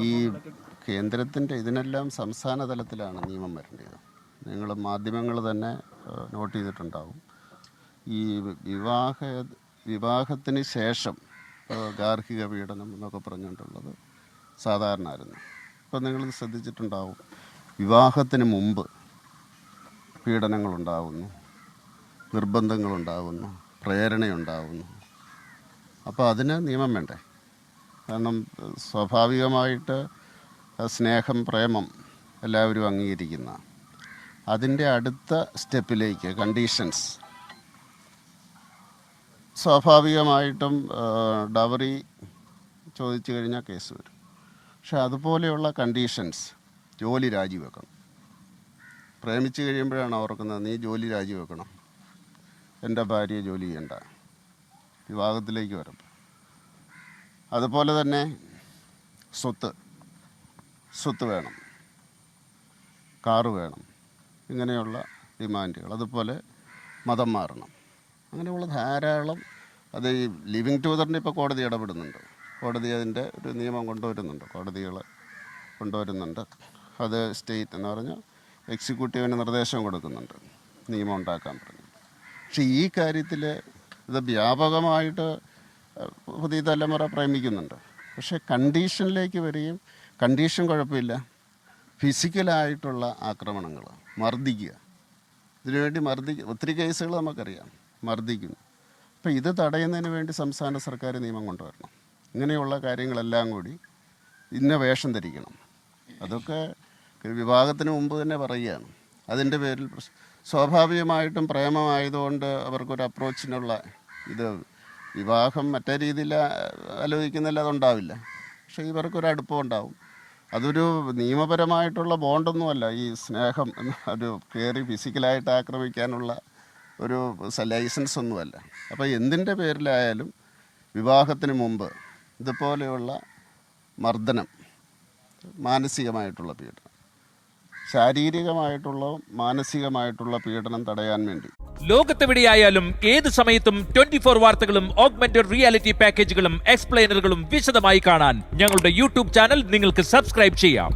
ഈ കേന്ദ്രത്തിൻ്റെ ഇതിനെല്ലാം സംസ്ഥാന തലത്തിലാണ് നിയമം വരേണ്ടത്. നിങ്ങൾ മാധ്യമങ്ങൾ തന്നെ നോട്ട് ചെയ്തിട്ടുണ്ടാവും. ഈ വിവാഹത്തിന് ശേഷം ഗാർഹിക പീഡനം എന്നൊക്കെ പറഞ്ഞുകൊണ്ടുള്ളത് സാധാരണയായിരുന്നു. ഇപ്പം നിങ്ങൾ ശ്രദ്ധിച്ചിട്ടുണ്ടാവും, വിവാഹത്തിന് മുമ്പ് പീഡനങ്ങളുണ്ടാകുന്നു, നിർബന്ധങ്ങളുണ്ടാകുന്നു, പ്രേരണയുണ്ടാകുന്നു. അപ്പോൾ അതിന് നിയമം വേണ്ടേ? കാരണം സ്വാഭാവികമായിട്ട് സ്നേഹം, പ്രേമം എല്ലാവരും അംഗീകരിക്കുന്ന അതിൻ്റെ അടുത്ത സ്റ്റെപ്പിലേക്ക് കണ്ടീഷൻസ് സ്വാഭാവികമായിട്ടും ഡവറി ചോദിച്ചു കഴിഞ്ഞാൽ കേസ് വരും. പക്ഷെ അതുപോലെയുള്ള കണ്ടീഷൻസ്, ജോലി രാജിവെക്കണം. പ്രേമിച്ച് കഴിയുമ്പോഴാണ് ഓർക്കുന്നത്, നീ ജോലി രാജിവെക്കണം, എൻ്റെ ഭാര്യയെ ജോലി ചെയ്യണ്ട, വിവാഹത്തിലേക്ക് വരും. അതുപോലെ തന്നെ സ്വത്ത് വേണം, കാറ് വേണം, ഇങ്ങനെയുള്ള ഡിമാൻഡുകൾ. അതുപോലെ മതം മാറണം, അങ്ങനെയുള്ള ധാരാളം. അത് ഈ ലിവിങ് ടുഗദറിന് ഇപ്പോൾ കോടതി ഇടപെടുന്നുണ്ട്. കോടതി അതിൻ്റെ ഒരു നിയമം കൊണ്ടുവരുന്നുണ്ട്. അത് സ്റ്റേറ്റ് എന്ന് പറഞ്ഞാൽ എക്സിക്യൂട്ടീവിന് നിർദ്ദേശം കൊടുക്കുന്നുണ്ട്, നിയമം ഉണ്ടാക്കാൻ പറഞ്ഞു. പക്ഷേ ഈ കാര്യത്തിൽ ഇത് വ്യാപകമായിട്ട് പുതിയ തലമുറ പ്രേമിക്കുന്നുണ്ട്. പക്ഷേ കണ്ടീഷനിലേക്ക് വരികയും, കണ്ടീഷൻ കുഴപ്പമില്ല, ഫിസിക്കലായിട്ടുള്ള ആക്രമണങ്ങൾ, മർദ്ദിക്കുക, ഇതിനുവേണ്ടി ഒത്തിരി കേസുകൾ നമുക്കറിയാം, മർദ്ദിക്കുന്നു. അപ്പോൾ ഇത് തടയുന്നതിന് വേണ്ടി സംസ്ഥാന സർക്കാർ നിയമം കൊണ്ടുവരണം. ഇങ്ങനെയുള്ള കാര്യങ്ങളെല്ലാം കൂടി ഇന്ന വേഷം ധരിക്കണം. അതൊക്കെ വിവാഹത്തിന് മുമ്പ് തന്നെ പറയുകയാണ്. അതിൻ്റെ പേരിൽ സ്വാഭാവികമായിട്ടും പ്രേമമായതുകൊണ്ട് അവർക്കൊരു അപ്രോച്ചിനുള്ള ഇത്, വിവാഹം മറ്റേ രീതിയിൽ ആലോചിക്കുന്നില്ല, അതുണ്ടാവില്ല. പക്ഷേ ഇവർക്കൊരു അടുപ്പം ഉണ്ടാവും. അതൊരു നിയമപരമായിട്ടുള്ള ബോണ്ടൊന്നുമല്ല. ഈ സ്നേഹം ഒരു കയറി ഫിസിക്കലായിട്ട് ആക്രമിക്കാനുള്ള ഒരു ലൈസൻസ് ഒന്നുമല്ല. അപ്പോൾ എന്തിൻ്റെ പേരിലായാലും വിവാഹത്തിന് മുമ്പ് ഇതുപോലെയുള്ള മർദ്ദനം, മാനസികമായിട്ടുള്ള പീഡനം, ശാരീരികമായിട്ടുള്ള മാനസികമായിട്ടുള്ള പീഡനം തടയാൻ വേണ്ടി ലോകത്തെവിടെയായാലും ഏത് സമയത്തും 24 വാർത്തകളും ഓഗ്മെന്റഡ് റിയാലിറ്റി പാക്കേജുകളും എക്സ്പ്ലെയിനറുകളും വിശദമായി കാണാൻ ഞങ്ങളുടെ യൂട്യൂബ് ചാനൽ നിങ്ങൾക്ക് സബ്സ്ക്രൈബ് ചെയ്യാം.